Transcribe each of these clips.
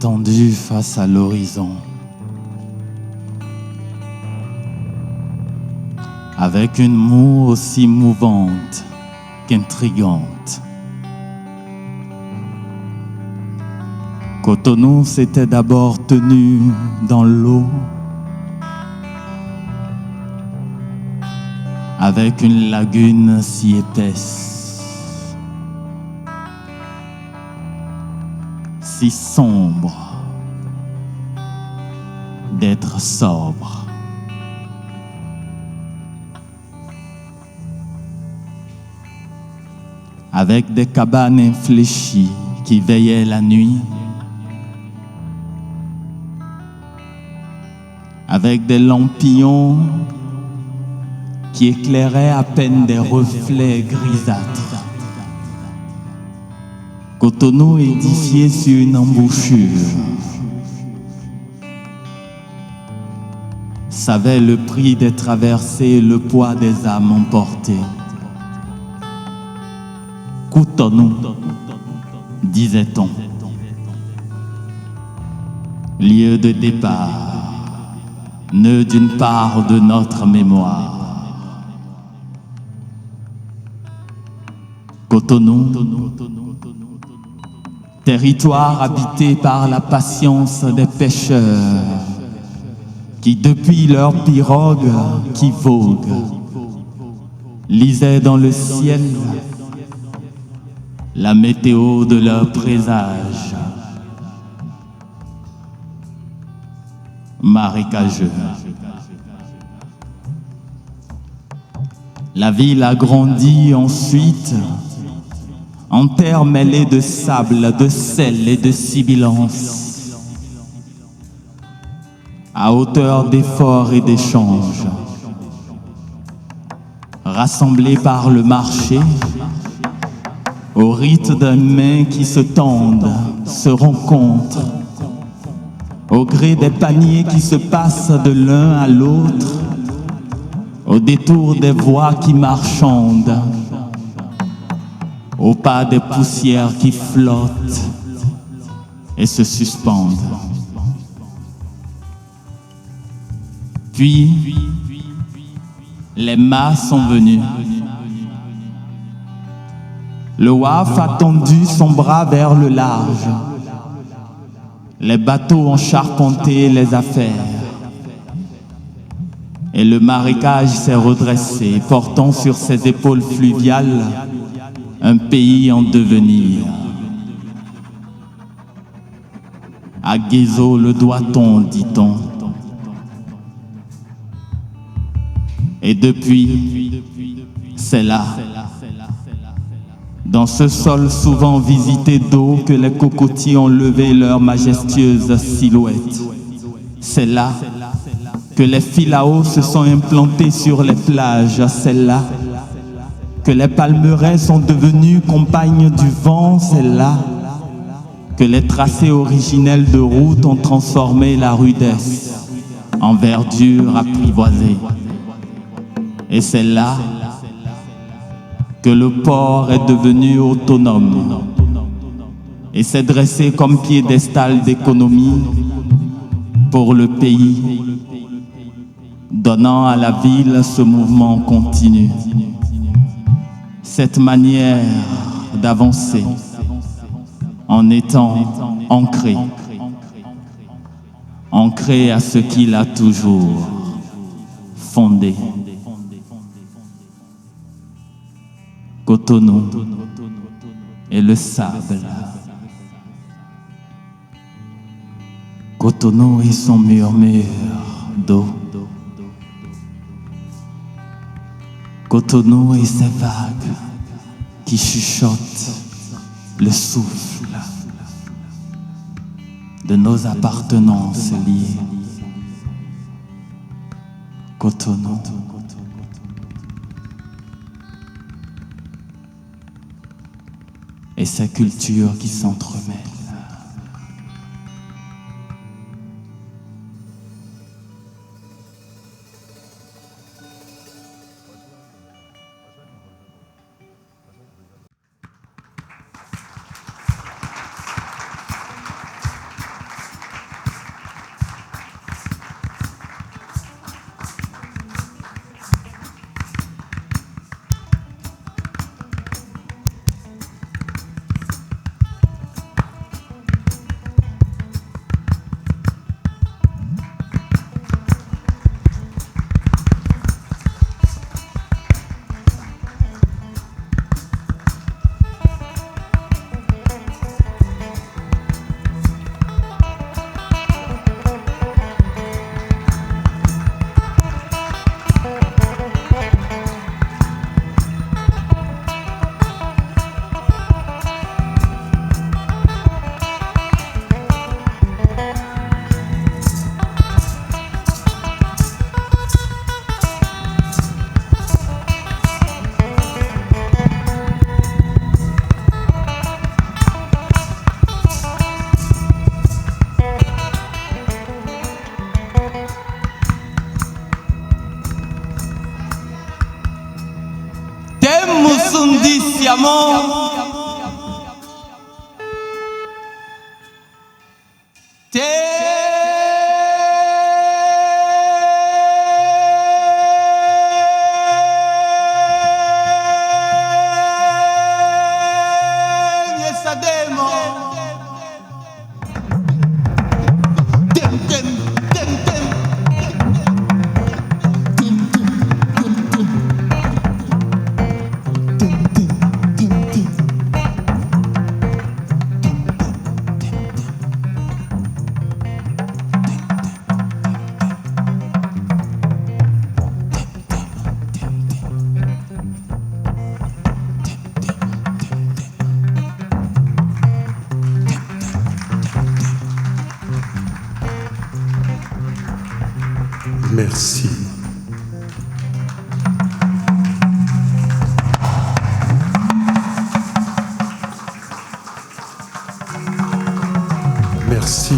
étendu face à l'horizon, avec une moue aussi mouvante qu'intrigante. Cotonou s'était d'abord tenu dans l'eau, avec une lagune si épaisse, si sombre, d'être sobre. Avec des cabanes infléchies qui veillaient la nuit, avec des lampillons qui éclairaient à peine des reflets grisâtres. Cotonou édifié sur une embouchure savait le prix des traversées et le poids des âmes emportées. Cotonou, disait-on, lieu de départ, nœud d'une part de notre mémoire. Cotonou, territoire habité par la patience des pêcheurs qui, depuis leur pirogue qui vogue, lisaient dans le ciel la météo de leur présage marécageux. La ville a grandi ensuite en terre mêlée de sable, de sel et de sibilance, à hauteur d'efforts et d'échanges, rassemblés par le marché, au rythme d'un main qui se tendent, se rencontrent, au gré des paniers qui se passent de l'un à l'autre, au détour des voies qui marchandent, au pas des poussières qui flottent et se suspendent. Puis, les mâts sont venus. Le WAF a tendu son bras vers le large. Les bateaux ont charpenté les affaires. Et le marécage s'est redressé, portant sur ses épaules fluviales un pays en devenir. À Guézo le doit-on, dit-on. Et depuis, c'est là, dans ce sol souvent visité d'eau, que les cocotiers ont levé leurs majestueuses silhouettes. C'est là que les philaos se sont implantés sur les plages. C'est là que les palmeraies sont devenues compagnes du vent. C'est là que les tracés originels de route ont transformé la rudesse en verdure apprivoisée. Et c'est là que le port est devenu autonome et s'est dressé comme piédestal d'économie pour le pays, donnant à la ville ce mouvement continu, cette manière d'avancer en étant ancré à ce qu'il a toujours fondé. Cotonou et le sable. Cotonou et son murmure d'eau. Cotonou et ses vagues qui chuchotent le souffle de nos appartenances liées. Cotonou et ces cultures qui s'entremêlent. siamo Merci. Merci.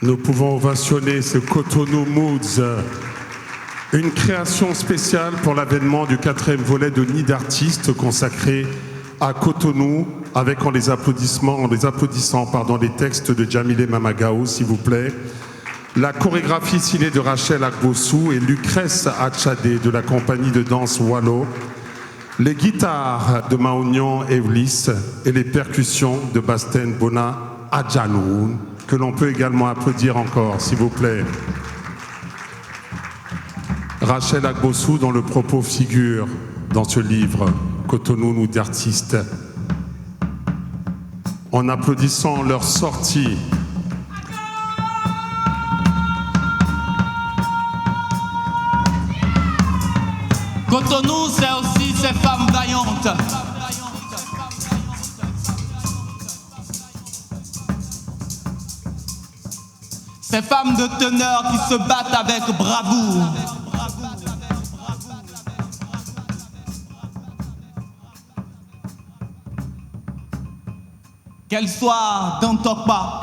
Nous pouvons ovationner ce Cotonou Moods, une création spéciale pour l'avènement du 4e volet de Nid d'artistes consacré à Cotonou, avec en les applaudissant les textes de Djamilé Mamagao, s'il vous plaît, la chorégraphie signée de Rachel Agbossou et Lucrèce Achadé de la compagnie de danse Wallo, les guitares de Maonion Evlis et les percussions de Basten Bona Adjanoun, que l'on peut également applaudir encore, s'il vous plaît. Rachel Agbossou, dont le propos figure dans ce livre, Cotonou Nid d'artistes. En applaudissant leur sortie. Cotonou, c'est aussi ces femmes vaillantes. Ces femmes de teneur qui se battent avec bravoure. Qu'elles soient dans Tokpa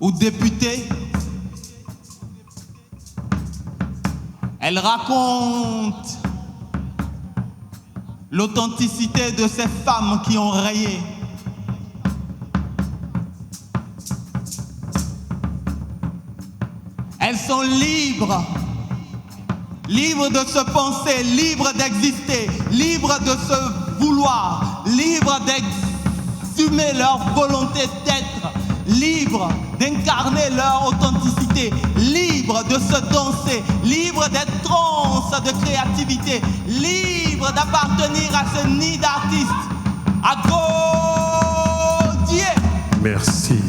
ou députées, elles racontent l'authenticité de ces femmes qui ont rayé. Elles sont libres, libres de se penser, libres d'exister, libres de se vouloir, libres d'exhumer leur volonté d'être, libres d'incarner leur authenticité, libres de se danser, libres d'être transe de créativité, libres d'appartenir à ce nid d'artistes. À Gaudier. Merci.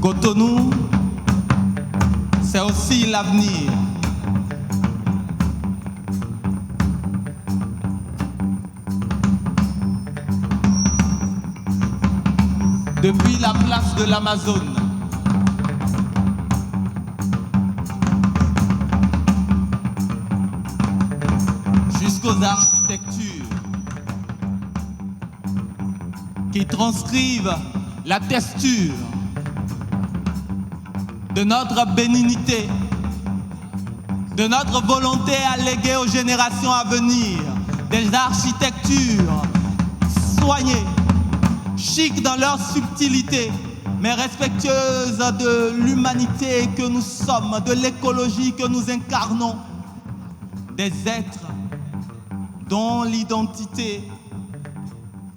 Cotonou, c'est aussi l'avenir. Depuis la place de l'Amazone, jusqu'aux architectures qui transcrivent la texture de notre bénignité, de notre volonté à léguer aux générations à venir des architectures soignées, chic dans leur subtilité, mais respectueuses de l'humanité que nous sommes, de l'écologie que nous incarnons, des êtres dont l'identité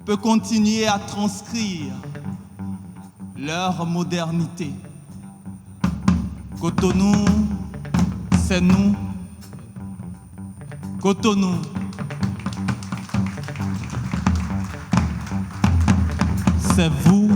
peut continuer à transcrire leur modernité. Cotonou, c'est nous. Cotonou, c'est vous.